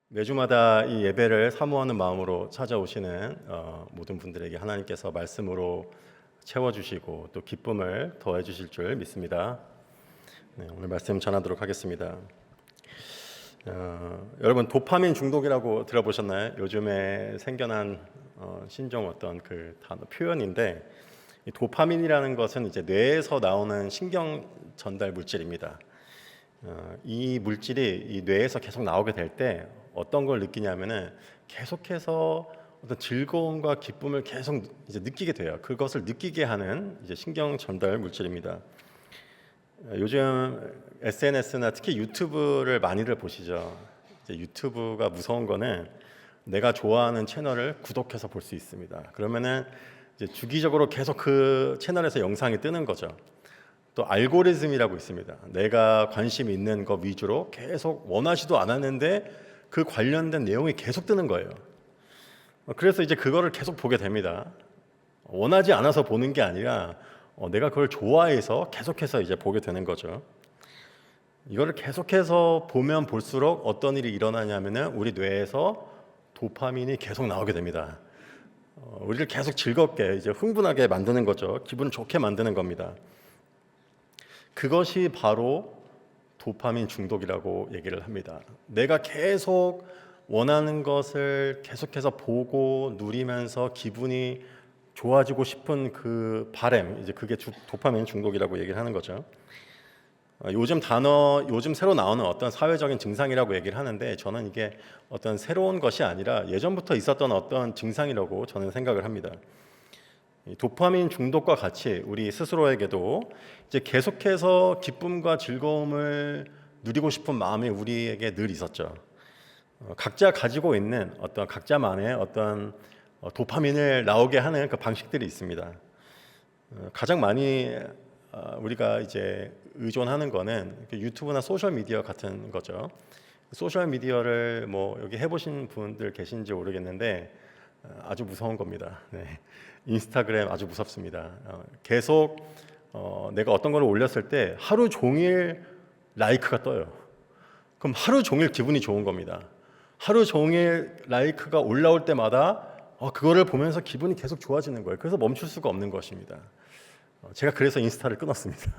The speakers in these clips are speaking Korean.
매주마다 이 예배를 사모하는 마음으로 찾아오시는 모든 분들에게 하나님께서 말씀으로 채워주시고 또 기쁨을 더해주실 줄 믿습니다. 네, 오늘 말씀 전하도록 하겠습니다. 여러분 도파민 중독이라고 들어보셨나요? 요즘에 생겨난 신종 어떤 그 단어 표현인데, 이 도파민이라는 것은 이제 뇌에서 나오는 신경 전달 물질입니다. 이 물질이 이 뇌에서 계속 나오게 될 때 어떤 걸 느끼냐면은 계속해서 어떤 즐거움과 기쁨을 계속 이제 느끼게 돼요. 그것을 느끼게 하는 이제 신경 전달 물질입니다. 요즘 SNS나 특히 유튜브를 많이들 보시죠. 이제 유튜브가 무서운 거는 내가 좋아하는 채널을 구독해서 볼 수 있습니다. 그러면은 이제 주기적으로 계속 그 채널에서 영상이 뜨는 거죠. 또 알고리즘이라고 있습니다. 내가 관심 있는 것 위주로 계속 원하지도 않았는데 그 관련된 내용이 계속 뜨는 거예요. 그래서 이제 그거를 계속 보게 됩니다. 원하지 않아서 보는 게 아니라 내가 그걸 좋아해서 계속해서 이제 보게 되는 거죠. 이거를 계속해서 보면 볼수록 어떤 일이 일어나냐면은 우리 뇌에서 도파민이 계속 나오게 됩니다. 우리를 계속 즐겁게 이제 흥분하게 만드는 거죠. 기분 좋게 만드는 겁니다. 그것이 바로 도파민 중독이라고 얘기를 합니다. 내가 계속 원하는 것을 계속해서 보고 누리면서 기분이 좋아지고 싶은 그 바램, 이제 그게 도파민 중독이라고 얘기를 하는 거죠. 요즘 새로 나오는 어떤 사회적인 증상이라고 얘기를 하는데, 저는 이게 어떤 새로운 것이 아니라 예전부터 있었던 어떤 증상이라고 저는 생각을 합니다. 도파민 중독과 같이 우리 스스로에게도 이제 계속해서 기쁨과 즐거움을 누리고 싶은 마음이 우리에게 늘 있었죠. 각자 가지고 있는 어떤 각자만의 어떤 도파민을 나오게 하는 그 방식들이 있습니다. 가장 많이 우리가 이제 의존하는 거는 유튜브나 소셜 미디어 같은 거죠. 소셜 미디어를 뭐 여기 해보신 분들 계신지 모르겠는데 아주 무서운 겁니다. 네. 인스타그램 아주 무섭습니다. 계속 내가 어떤 걸 올렸을 때 하루 종일 라이크가 떠요. 그럼 하루 종일 기분이 좋은 겁니다. 하루 종일 라이크가 올라올 때마다 그거를 보면서 기분이 계속 좋아지는 거예요. 그래서 멈출 수가 없는 것입니다. 제가 그래서 인스타를 끊었습니다.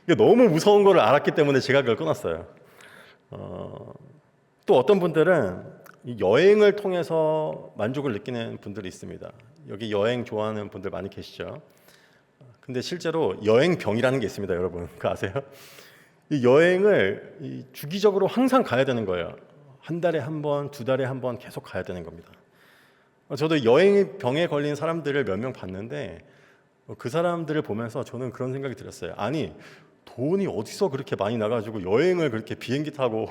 이게 너무 무서운 걸 알았기 때문에 제가 그걸 끊었어요. 또 어떤 분들은 여행을 통해서 만족을 느끼는 분들이 있습니다. 여기 여행 좋아하는 분들 많이 계시죠? 근데 실제로 여행병이라는 게 있습니다, 여러분. 그거 아세요? 이 여행을 주기적으로 항상 가야 되는 거예요. 한 달에 한 번, 두 달에 한 번 계속 가야 되는 겁니다. 저도 여행병에 걸린 사람들을 몇 명 봤는데 그 사람들을 보면서 저는 그런 생각이 들었어요. 아니, 돈이 어디서 그렇게 많이 나가지고 여행을 그렇게 비행기 타고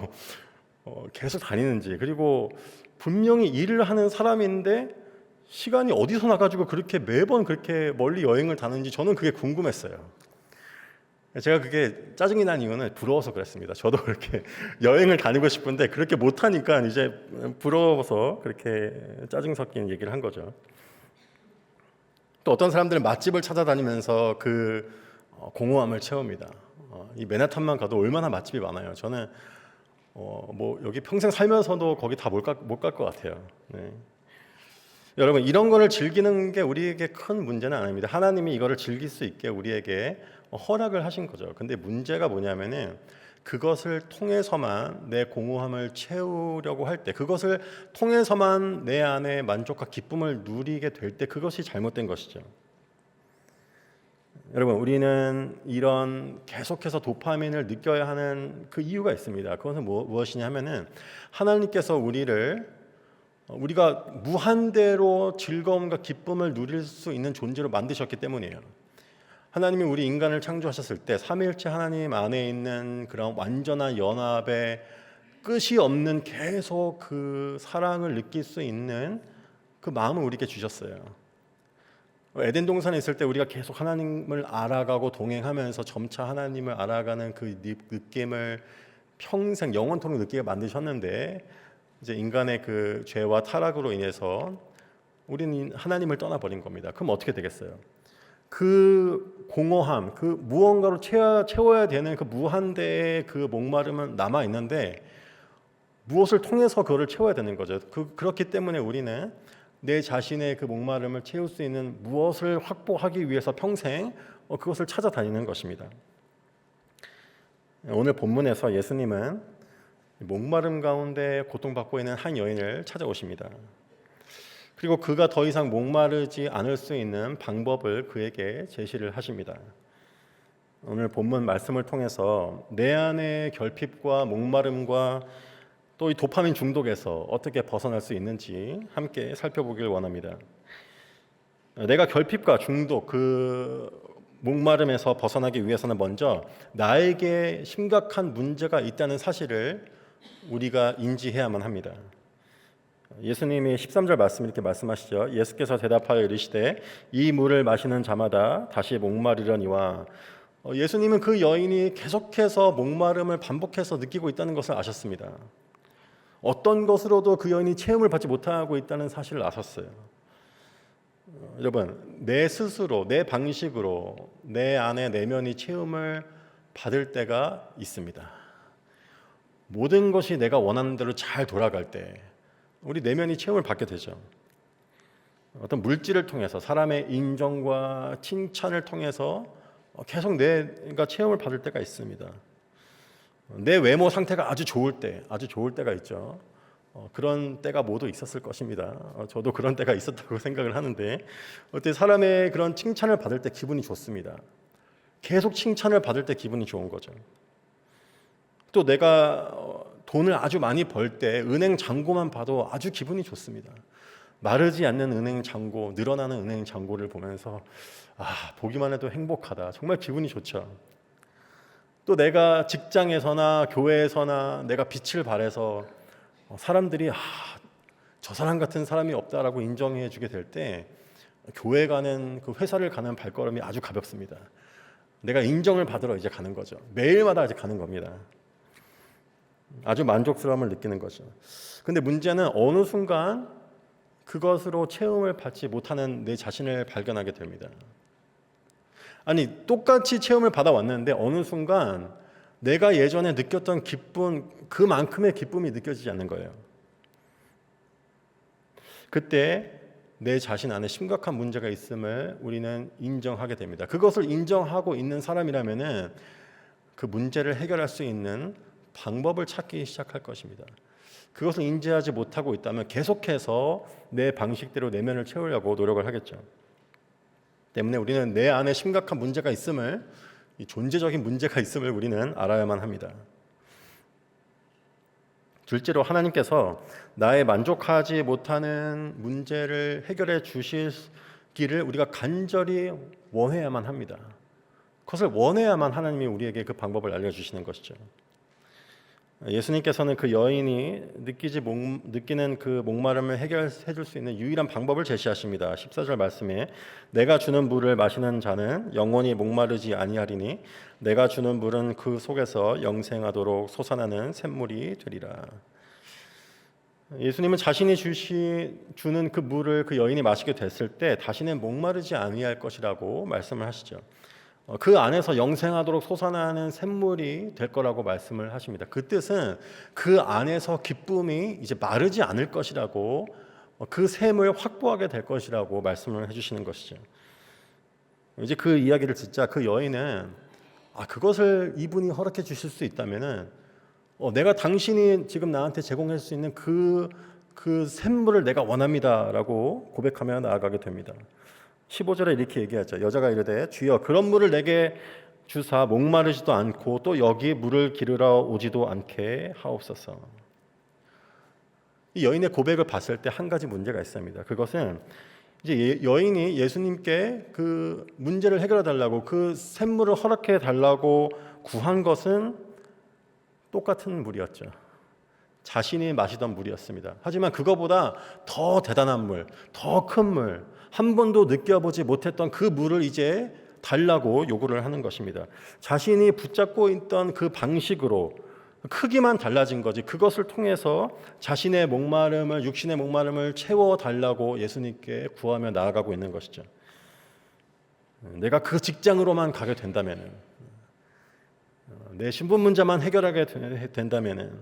계속 다니는지, 그리고 분명히 일을 하는 사람인데 시간이 어디서 나가지고 그렇게 매번 그렇게 멀리 여행을 다는지 저는 그게 궁금했어요. 제가 그게 짜증이 난 이유는 부러워서 그랬습니다. 저도 그렇게 여행을 다니고 싶은데 그렇게 못하니까 이제 부러워서 그렇게 짜증 섞인 얘기를 한 거죠. 또 어떤 사람들은 맛집을 찾아다니면서 그 공허함을 채웁니다. 이 맨하탄만 가도 얼마나 맛집이 많아요. 저는 뭐 여기 평생 살면서도 거기 다 못 갈 것 같아요. 네. 여러분, 이런 거를 즐기는 게 우리에게 큰 문제는 아닙니다. 하나님이 이거를 즐길 수 있게 우리에게 허락을 하신 거죠. 근데 문제가 뭐냐면은 그것을 통해서만 내 공허함을 채우려고 할 때, 그것을 통해서만 내 안에 만족과 기쁨을 누리게 될 때 그것이 잘못된 것이죠. 여러분, 우리는 이런 계속해서 도파민을 느껴야 하는 그 이유가 있습니다. 그것은 무엇이냐 하면은 하나님께서 우리가 무한대로 즐거움과 기쁨을 누릴 수 있는 존재로 만드셨기 때문이에요. 하나님이 우리 인간을 창조하셨을 때 삼위일체 하나님 안에 있는 그런 완전한 연합의 끝이 없는 계속 그 사랑을 느낄 수 있는 그 마음을 우리에게 주셨어요. 에덴 동산에 있을 때 우리가 계속 하나님을 알아가고 동행하면서 점차 하나님을 알아가는 그 느낌을 평생 영원토록 느끼게 만드셨는데, 이제 인간의 그 죄와 타락으로 인해서 우리는 하나님을 떠나버린 겁니다. 그럼 어떻게 되겠어요? 그 공허함, 그 무언가로 채워야 되는 그 무한대의 그 목마름은 남아 있는데 무엇을 통해서 그거를 채워야 되는 거죠. 그렇기 때문에 우리는 내 자신의 그 목마름을 채울 수 있는 무엇을 확보하기 위해서 평생 그것을 찾아다니는 것입니다. 오늘 본문에서 예수님은 목마름 가운데 고통받고 있는 한 여인을 찾아오십니다. 그리고 그가 더 이상 목마르지 않을 수 있는 방법을 그에게 제시를 하십니다. 오늘 본문 말씀을 통해서 내 안의 결핍과 목마름과 또 이 도파민 중독에서 어떻게 벗어날 수 있는지 함께 살펴보길 원합니다. 내가 결핍과 중독, 그 목마름에서 벗어나기 위해서는 먼저 나에게 심각한 문제가 있다는 사실을 우리가 인지해야만 합니다. 예수님이 13절 말씀 이렇게 말씀하시죠. 예수께서 대답하여 이르시되 이 물을 마시는 자마다 다시 목마르려니와. 예수님은 그 여인이 계속해서 목마름을 반복해서 느끼고 있다는 것을 아셨습니다. 어떤 것으로도 그 여인이 체험을 받지 못하고 있다는 사실을 아셨어요. 여러분, 내 스스로 내 방식으로 내 안에 내면이 체험을 받을 때가 있습니다. 모든 것이 내가 원하는 대로 잘 돌아갈 때 우리 내면이 체험을 받게 되죠. 어떤 물질을 통해서 사람의 인정과 칭찬을 통해서 계속 내가 체험을 받을 때가 있습니다. 내 외모 상태가 아주 좋을 때가 있죠. 그런 때가 모두 있었을 것입니다. 저도 그런 때가 있었다고 생각을 하는데 어때 사람의 그런 칭찬을 받을 때 기분이 좋습니다. 계속 칭찬을 받을 때 기분이 좋은 거죠. 또 내가 돈을 아주 많이 벌 때 은행 잔고만 봐도 아주 기분이 좋습니다. 마르지 않는 은행 잔고, 늘어나는 은행 잔고를 보면서 보기만 해도 행복하다. 정말 기분이 좋죠. 또 내가 직장에서나 교회에서나 내가 빛을 발해서 사람들이 저 사람 같은 사람이 없다라고 인정해 주게 될 때 교회 가는 그 회사를 가는 발걸음이 아주 가볍습니다. 내가 인정을 받으러 이제 가는 거죠. 매일마다 이제 가는 겁니다. 아주 만족스러움을 느끼는 거죠. 근데 문제는 어느 순간 그것으로 체험을 받지 못하는 내 자신을 발견하게 됩니다. 아니, 똑같이 체험을 받아왔는데 어느 순간 내가 예전에 느꼈던 기쁨, 그만큼의 기쁨이 느껴지지 않는 거예요. 그때 내 자신 안에 심각한 문제가 있음을 우리는 인정하게 됩니다. 그것을 인정하고 있는 사람이라면은 그 문제를 해결할 수 있는 방법을 찾기 시작할 것입니다. 그것을 인지하지 못하고 있다면 계속해서 내 방식대로 내면을 채우려고 노력을 하겠죠. 때문에 우리는 내 안에 심각한 문제가 있음을, 존재적인 문제가 있음을 우리는 알아야만 합니다. 둘째로 나의 만족하지 못하는 문제를 해결해 주시기를 우리가 간절히 원해야만 합니다. 그것을 원해야만 하나님이 우리에게 그 방법을 알려주시는 것이죠. 예수님께서는 그 여인이 느끼는 그 목마름을 해결해 줄 수 있는 유일한 방법을 제시하십니다. 14절 말씀에 내가 주는 물을 마시는 자는 영원히 목마르지 아니하리니 내가 주는 물은 그 속에서 영생하도록 솟아나는 샘물이 되리라. 예수님은 자신이 주는 그 물을 그 여인이 마시게 됐을 때 다시는 목마르지 아니할 것이라고 말씀을 하시죠. 그 안에서 영생하도록 솟아나는 샘물이 될 거라고 말씀을 하십니다. 그 뜻은 그 안에서 기쁨이 이제 마르지 않을 것이라고, 그 샘을 확보하게 될 것이라고 말씀을 해주시는 것이죠. 이제 그 이야기를 듣자 그 여인은 그것을 이분이 허락해 주실 수 있다면은 내가 당신이 지금 나한테 제공할 수 있는 그 샘물을 내가 원합니다라고 고백하며 나아가게 됩니다. 15절에 이렇게 얘기하죠. 여자가 이르되 주여 그런 물을 내게 주사 목마르지도 않고 또 여기 물을 기르러 오지도 않게 하옵소서. 이 여인의 고백을 봤을 때 한 가지 문제가 있습니다. 그것은 이제 여인이 예수님께 그 문제를 해결해 달라고, 그 샘물을 허락해 달라고 구한 것은 똑같은 물이었죠. 자신이 마시던 물이었습니다. 하지만 그거보다 더 대단한 물, 더 큰 물, 한 번도 느껴보지 못했던 그 물을 이제 달라고 요구를 하는 것입니다. 자신이 붙잡고 있던 그 방식으로 크기만 달라진 거지, 그것을 통해서 자신의 목마름을, 육신의 목마름을 채워달라고 예수님께 구하며 나아가고 있는 것이죠. 내가 그 직장으로만 가게 된다면, 내 신분 문제만 해결하게 된다면,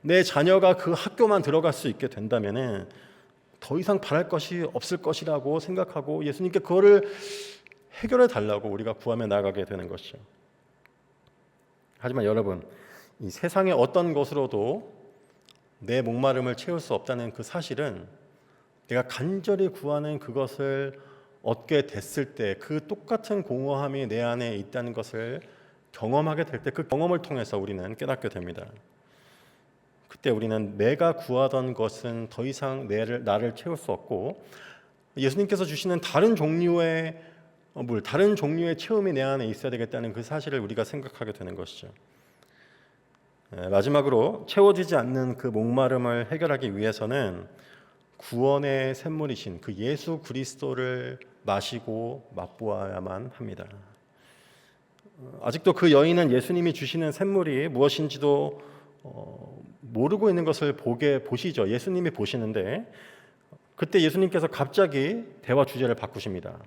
내 자녀가 그 학교만 들어갈 수 있게 된다면은 더 이상 바랄 것이 없을 것이라고 생각하고 예수님께 그거를 해결해 달라고 우리가 구하며 나아가게 되는 것이죠. 하지만 여러분, 이 세상의 어떤 것으로도 내 목마름을 채울 수 없다는 그 사실은 내가 간절히 구하는 그것을 얻게 됐을 때 그 똑같은 공허함이 내 안에 있다는 것을 경험하게 될 때 그 경험을 통해서 우리는 깨닫게 됩니다. 그때 우리는 내가 구하던 것은 더 이상 나를 채울 수 없고 예수님께서 주시는 다른 종류의 물, 다른 종류의 체험이 내 안에 있어야 되겠다는 그 사실을 우리가 생각하게 되는 것이죠. 마지막으로 채워지지 않는 그 목마름을 해결하기 위해서는 구원의 샘물이신 그 예수 그리스도를 마시고 맛보아야만 합니다. 아직도 그 여인은 예수님이 주시는 샘물이 무엇인지도 모르고 있는 것을 보시죠. 예수님이 보시는데 그때 예수님께서 갑자기 대화 주제를 바꾸십니다.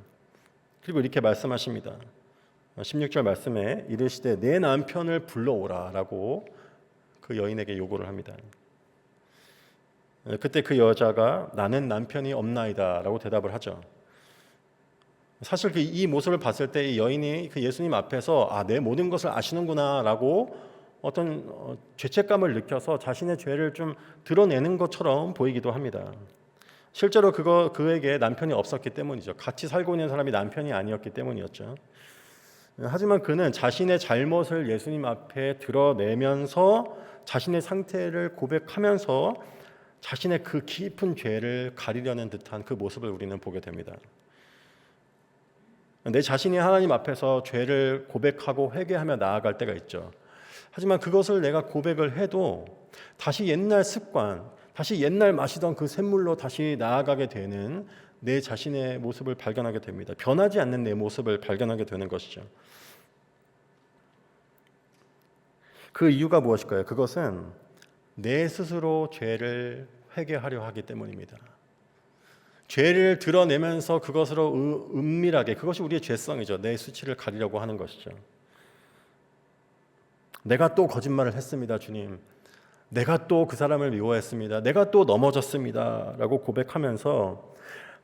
그리고 이렇게 말씀하십니다. 16절 말씀에 이르시되 내 남편을 불러오라 라고 그 여인에게 요구를 합니다. 그때 그 여자가 나는 남편이 없나이다 라고 대답을 하죠. 사실 이 모습을 봤을 때 이 여인이 그 예수님 앞에서 내 모든 것을 아시는구나 라고 어떤 죄책감을 느껴서 자신의 죄를 좀 드러내는 것처럼 보이기도 합니다. 실제로 그에게 남편이 없었기 때문이죠. 같이 살고 있는 사람이 남편이 아니었기 때문이었죠. 하지만 그는 자신의 잘못을 예수님 앞에 드러내면서 자신의 상태를 고백하면서 자신의 그 깊은 죄를 가리려는 듯한 그 모습을 우리는 보게 됩니다. 내 자신이 하나님 앞에서 죄를 고백하고 회개하며 나아갈 때가 있죠. 하지만 그것을 내가 고백을 해도 다시 옛날 습관, 다시 옛날 마시던 그 샘물로 다시 나아가게 되는 내 자신의 모습을 발견하게 됩니다. 변하지 않는 내 모습을 발견하게 되는 것이죠. 그 이유가 무엇일까요? 그것은 내 스스로 죄를 회개하려 하기 때문입니다. 죄를 드러내면서 그것으로 은밀하게, 그것이 우리의 죄성이죠. 내 수치를 가리려고 하는 것이죠. 내가 또 거짓말을 했습니다, 주님. 내가 또 그 사람을 미워했습니다. 내가 또 넘어졌습니다 라고 고백하면서,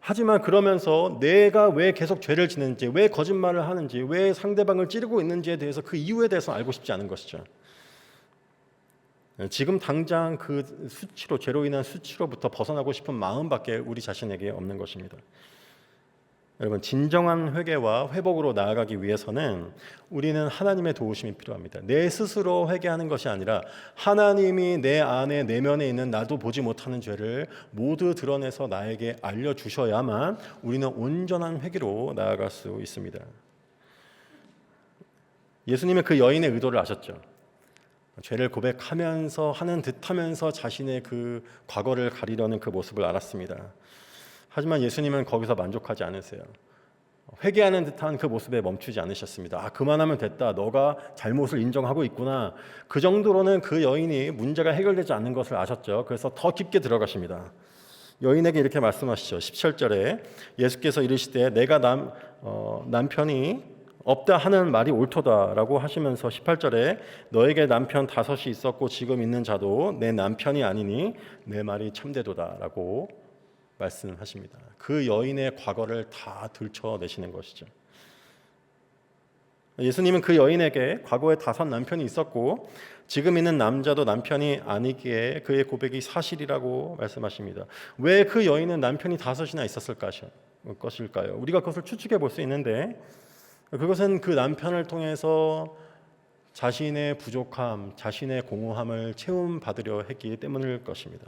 하지만 그러면서 내가 왜 계속 죄를 지는지, 왜 거짓말을 하는지, 왜 상대방을 찌르고 있는지에 대해서 그 이유에 대해서 알고 싶지 않은 것이죠. 지금 당장 그 수치로, 죄로 인한 수치로부터 벗어나고 싶은 마음밖에 우리 자신에게 없는 것입니다. 여러분, 진정한 회개와 회복으로 나아가기 위해서는 우리는 하나님의 도우심이 필요합니다. 내 스스로 회개하는 것이 아니라 하나님이 내 안에 내면에 있는 나도 보지 못하는 죄를 모두 드러내서 나에게 알려주셔야만 우리는 온전한 회개로 나아갈 수 있습니다. 예수님은 그 여인의 의도를 아셨죠. 죄를 고백하면서 하는 듯하면서 자신의 그 과거를 가리려는 그 모습을 알았습니다. 하지만 예수님은 거기서 만족하지 않으세요. 회개하는 듯한 그 모습에 멈추지 않으셨습니다. 그만하면 됐다. 너가 잘못을 인정하고 있구나. 그 정도로는 그 여인이 문제가 해결되지 않는 것을 아셨죠. 그래서 더 깊게 들어가십니다. 여인에게 이렇게 말씀하시죠. 17절에 예수께서 이르시되 내가 남편이 없다 하는 말이 옳도다라고 하시면서 18절에 너에게 남편 5이 있었고 지금 있는 자도 내 남편이 아니니 내 말이 참되도다라고 말씀하십니다. 그 여인의 과거를 다 들춰내시는 것이죠. 예수님은 그 여인에게 과거에 5 남편이 있었고 지금 있는 남자도 남편이 아니기에 그의 고백이 사실이라고 말씀하십니다. 왜 그 여인은 남편이 5이나 있었을 것일까요? 우리가 그것을 추측해 볼 수 있는데 그것은 그 남편을 통해서 자신의 부족함, 자신의 공허함을 체험받으려 했기 때문일 것입니다.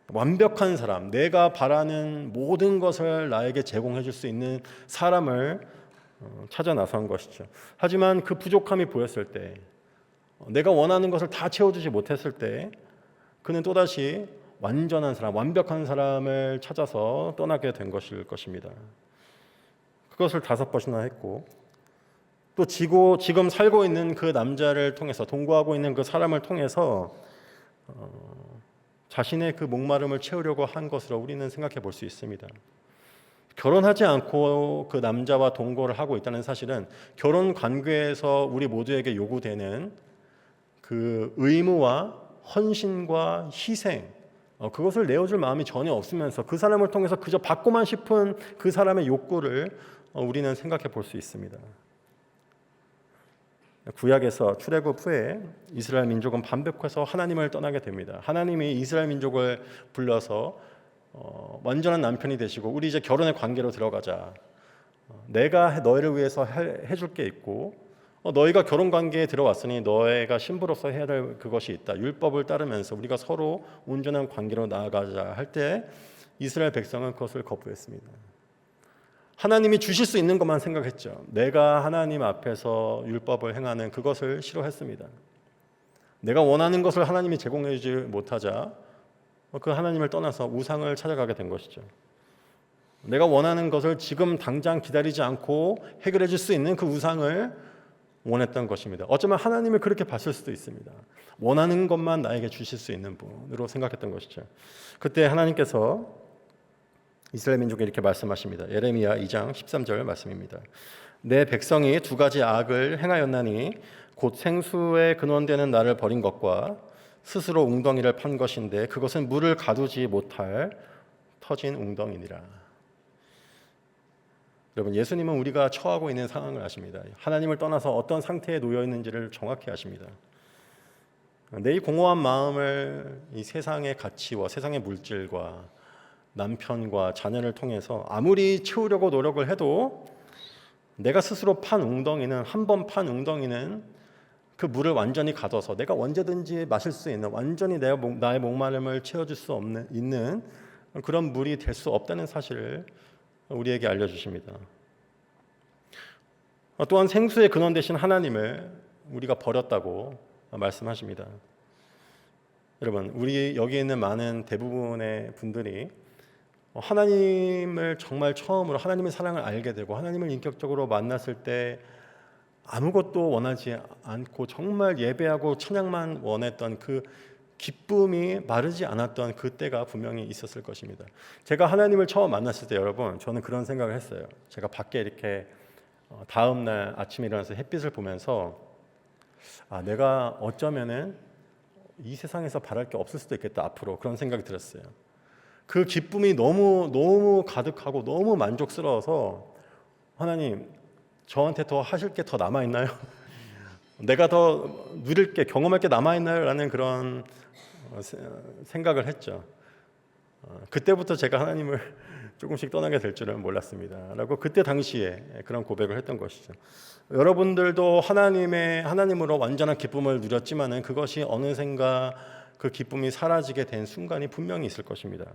완벽한 사람, 내가 바라는 모든 것을 나에게 제공해 줄 수 있는 사람을 찾아 나선 것이죠. 하지만 그 부족함이 보였을 때, 내가 원하는 것을 다 채워주지 못했을 때 그는 또다시 완전한 사람, 완벽한 사람을 찾아서 떠나게 된 것일 것입니다. 그것을 5번이나 했고 또 지금 살고 있는 그 남자를 통해서, 동거하고 있는 그 사람을 통해서 자신의 그 목마름을 채우려고 한 것으로 우리는 생각해 볼 수 있습니다. 결혼하지 않고 그 남자와 동거를 하고 있다는 사실은 결혼 관계에서 우리 모두에게 요구되는 그 의무와 헌신과 희생, 그것을 내어줄 마음이 전혀 없으면서 그 사람을 통해서 그저 받고만 싶은 그 사람의 욕구를 우리는 생각해 볼 수 있습니다. 구약에서 출애굽 후에 이스라엘 민족은 반백해서 하나님을 떠나게 됩니다. 하나님이 이스라엘 민족을 불러서 완전한 남편이 되시고 우리 이제 결혼의 관계로 들어가자. 내가 너희를 위해서 해줄 게 있고 너희가 결혼 관계에 들어왔으니 너희가 신부로서 해야 될 그것이 있다. 율법을 따르면서 우리가 서로 온전한 관계로 나아가자 할 때 이스라엘 백성은 그것을 거부했습니다. 하나님이 주실 수 있는 것만 생각했죠. 내가 하나님 앞에서 율법을 행하는 그것을 싫어했습니다. 내가 원하는 것을 하나님이 제공해 주지 못하자 그 하나님을 떠나서 우상을 찾아가게 된 것이죠. 내가 원하는 것을 지금 당장 기다리지 않고 해결해 줄 수 있는 그 우상을 원했던 것입니다. 어쩌면 하나님을 그렇게 봤을 수도 있습니다. 원하는 것만 나에게 주실 수 있는 분으로 생각했던 것이죠. 그때 하나님께서 이스라엘 민족에 이렇게 말씀하십니다. 예레미야 2장 13절 말씀입니다. 내 백성이 두 가지 악을 행하였나니 곧 생수의 근원되는 나를 버린 것과 스스로 웅덩이를 판 것인데 그것은 물을 가두지 못할 터진 웅덩이니라. 여러분, 예수님은 우리가 처하고 있는 상황을 아십니다. 하나님을 떠나서 어떤 상태에 놓여 있는지를 정확히 아십니다. 내 이 공허한 마음을 이 세상의 가치와 세상의 물질과 남편과 자녀를 통해서 아무리 채우려고 노력을 해도 내가 스스로 판 웅덩이는 한 번 판 웅덩이는 그 물을 완전히 가둬서 내가 언제든지 마실 수 있는 완전히 나의 목마름을 채워줄 수 있는 그런 물이 될 수 없다는 사실을 우리에게 알려주십니다. 또한 생수의 근원 되신 하나님을 우리가 버렸다고 말씀하십니다. 여러분, 우리 여기 있는 많은 대부분의 분들이 하나님을 정말 처음으로 하나님의 사랑을 알게 되고 하나님을 인격적으로 만났을 때 아무것도 원하지 않고 정말 예배하고 찬양만 원했던 그 기쁨이 마르지 않았던 그때가 분명히 있었을 것입니다. 제가 하나님을 처음 만났을 때 여러분, 저는 그런 생각을 했어요. 제가 밖에 이렇게 다음 날 아침에 일어나서 햇빛을 보면서 내가 어쩌면은 이 세상에서 바랄 게 없을 수도 있겠다 앞으로, 그런 생각이 들었어요. 그 기쁨이 너무 가득하고 너무 만족스러워서 하나님, 저한테 더 하실 게 더 남아 있나요? 내가 더 누릴 게, 경험할 게 남아 있나요? 라는 그런 생각을 했죠. 그때부터 제가 하나님을 조금씩 떠나게 될 줄은 몰랐습니다. 라고 그때 당시에 그런 고백을 했던 것이죠. 여러분들도 하나님으로 완전한 기쁨을 누렸지만은 그것이 어느샌가 그 기쁨이 사라지게 된 순간이 분명히 있을 것입니다.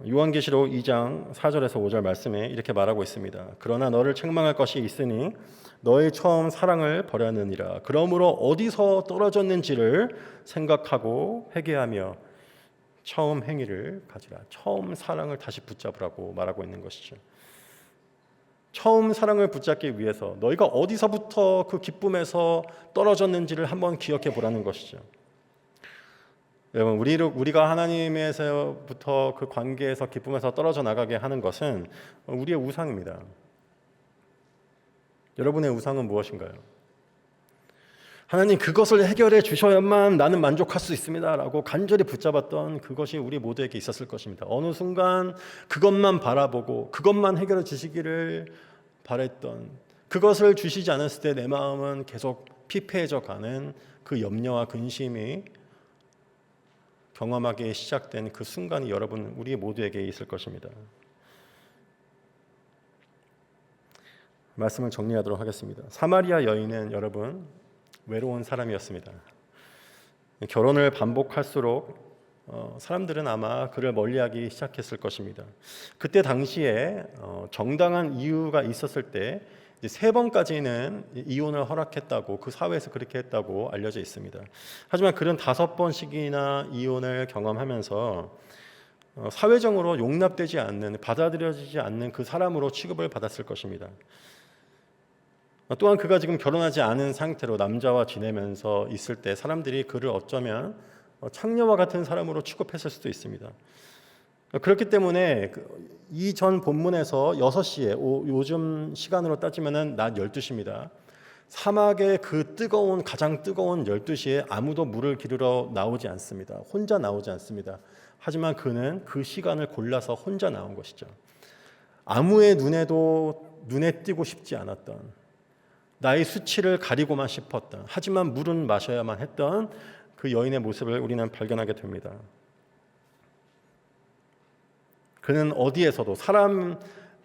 요한계시록 2장 4절에서 5절 말씀에 이렇게 말하고 있습니다. 그러나 너를 책망할 것이 있으니 너의 처음 사랑을 버렸느니라. 그러므로 어디서 떨어졌는지를 생각하고 회개하며 처음 행위를 가지라. 처음 사랑을 다시 붙잡으라고 말하고 있는 것이죠. 처음 사랑을 붙잡기 위해서 너희가 어디서부터 그 기쁨에서 떨어졌는지를 한번 기억해 보라는 것이죠. 여러분, 우리가 하나님에서부터 그 관계에서 기쁨에서 떨어져 나가게 하는 것은 우리의 우상입니다. 여러분의 우상은 무엇인가요? 하나님, 그것을 해결해 주셔야만 나는 만족할 수 있습니다 라고 간절히 붙잡았던 그것이 우리 모두에게 있었을 것입니다. 어느 순간 그것만 바라보고 그것만 해결해 주시기를 바랬던, 그것을 주시지 않았을 때 내 마음은 계속 피폐해져 가는 그 염려와 근심이 경험하기 시작된 그 순간이 여러분, 우리 모두에게 있을 것입니다. 말씀을 정리하도록 하겠습니다. 사마리아 여인은 여러분, 외로운 사람이었습니다. 결혼을 반복할수록 사람들은 아마 그를 멀리하기 시작했을 것입니다. 그때 당시에 정당한 이유가 있었을 때 3번까지는 이혼을 허락했다고, 그 사회에서 그렇게 했다고 알려져 있습니다. 하지만 그는 5번씩이나 이혼을 경험하면서 사회적으로 용납되지 않는, 받아들여지지 않는 그 사람으로 취급을 받았을 것입니다. 또한 그가 지금 결혼하지 않은 상태로 남자와 지내면서 있을 때 사람들이 그를 어쩌면 창녀와 같은 사람으로 취급했을 수도 있습니다. 그렇기 때문에 이전 본문에서 6시에, 요즘 시간으로 따지면 낮 12시입니다. 사막의 그 뜨거운 가장 뜨거운 12시에 아무도 물을 기르러 나오지 않습니다. 혼자 나오지 않습니다. 하지만 그는 그 시간을 골라서 혼자 나온 것이죠. 아무의 눈에 띄고 싶지 않았던, 나의 수치를 가리고만 싶었던, 하지만 물은 마셔야만 했던 그 여인의 모습을 우리는 발견하게 됩니다. 그는 어디에서도, 사람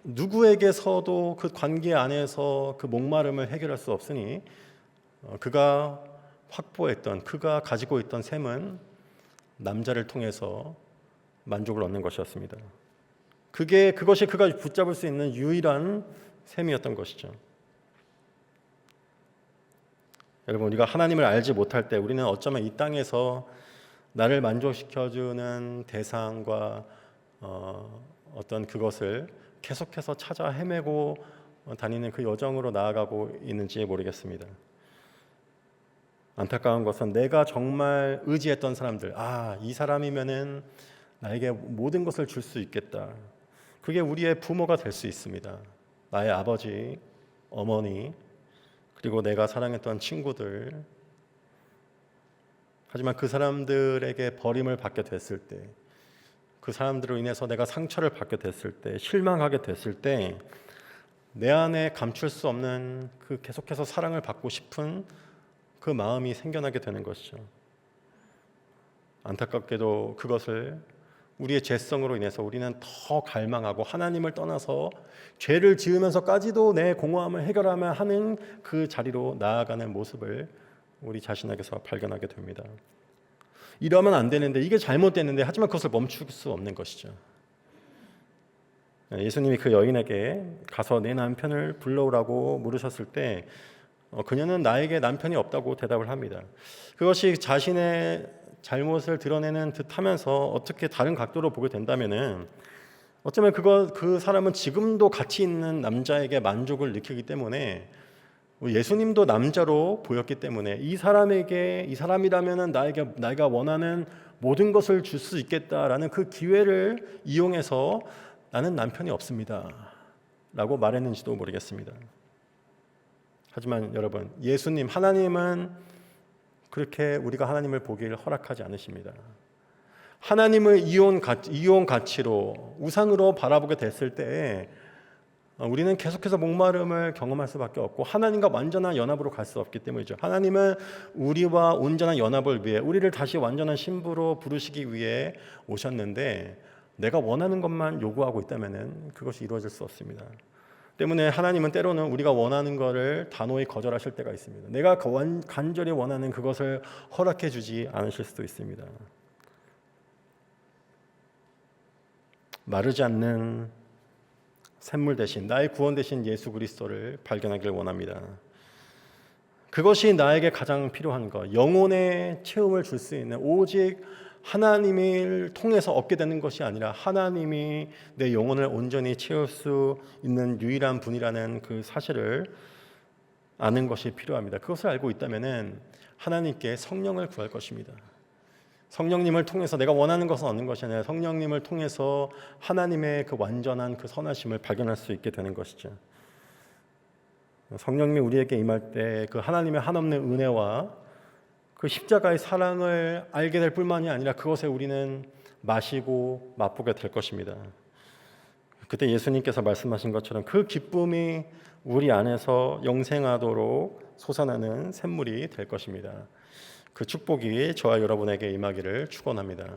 누구에게서도 그 관계 안에서 그 목마름을 해결할 수 없으니 그가 확보했던, 그가 가지고 있던 셈은 남자를 통해서 만족을 얻는 것이었습니다. 그것이 그가 붙잡을 수 있는 유일한 셈이었던 것이죠. 여러분, 우리가 하나님을 알지 못할 때 우리는 어쩌면 이 땅에서 나를 만족시켜주는 대상과 어떤 그것을 계속해서 찾아 헤매고 다니는 그 여정으로 나아가고 있는지 모르겠습니다. 안타까운 것은 내가 정말 의지했던 사람들, 이 사람이면은 나에게 모든 것을 줄 수 있겠다. 그게 우리의 부모가 될 수 있습니다. 나의 아버지, 어머니, 그리고 내가 사랑했던 친구들. 하지만 그 사람들에게 버림을 받게 됐을 때, 그 사람들로 인해서 내가 상처를 받게 됐을 때, 실망하게 됐을 때, 내 안에 감출 수 없는 그 계속해서 사랑을 받고 싶은 그 마음이 생겨나게 되는 것이죠. 안타깝게도 그것을 우리의 죄성으로 인해서 우리는 더 갈망하고 하나님을 떠나서 죄를 지으면서까지도 내 공허함을 해결하며 하는 그 자리로 나아가는 모습을 우리 자신에게서 발견하게 됩니다. 이러면 안 되는데, 이게 잘못됐는데, 하지만 그것을 멈출 수 없는 것이죠. 예수님이 그 여인에게 가서 내 남편을 불러오라고 물으셨을 때 그녀는 나에게 남편이 없다고 대답을 합니다. 그것이 자신의 잘못을 드러내는 듯하면서 어떻게 다른 각도로 보게 된다면은 어쩌면 그 사람은 지금도 같이 있는 남자에게 만족을 느끼기 때문에, 예수님도 남자로 보였기 때문에 이 사람이라면은 내가 원하는 모든 것을 줄 수 있겠다라는 그 기회를 이용해서 나는 남편이 없습니다 라고 말했는지도 모르겠습니다. 하지만 여러분, 하나님은 그렇게 우리가 하나님을 보기를 허락하지 않으십니다. 하나님을 이용 가치로, 우상으로 바라보게 됐을 때 우리는 계속해서 목마름을 경험할 수밖에 없고 하나님과 완전한 연합으로 갈 수 없기 때문이죠. 하나님은 우리와 온전한 연합을 위해, 우리를 다시 완전한 신부로 부르시기 위해 오셨는데, 내가 원하는 것만 요구하고 있다면 그것이 이루어질 수 없습니다. 때문에 하나님은 때로는 우리가 원하는 것을 단호히 거절하실 때가 있습니다. 내가 간절히 원하는 그것을 허락해 주지 않으실 수도 있습니다. 마르지 않는 샘물 대신, 나의 구원 대신 예수 그리스도를 발견하길 원합니다. 그것이 나에게 가장 필요한 것, 영혼의 체험을 줄 수 있는, 오직 하나님을 통해서 얻게 되는 것이 아니라 하나님이 내 영혼을 온전히 채울 수 있는 유일한 분이라는 그 사실을 아는 것이 필요합니다. 그것을 알고 있다면 하나님께 성령을 구할 것입니다. 성령님을 통해서 내가 원하는 것을 얻는 것이 아니라 성령님을 통해서 하나님의 그 완전한 그 선하심을 발견할 수 있게 되는 것이죠. 성령님이 우리에게 임할 때 그 하나님의 한없는 은혜와 그 십자가의 사랑을 알게 될 뿐만이 아니라 그것에 우리는 마시고 맛보게 될 것입니다. 그때 예수님께서 말씀하신 것처럼 그 기쁨이 우리 안에서 영생하도록 솟아나는 샘물이 될 것입니다. 그 축복이 저와 여러분에게 임하기를 축원합니다.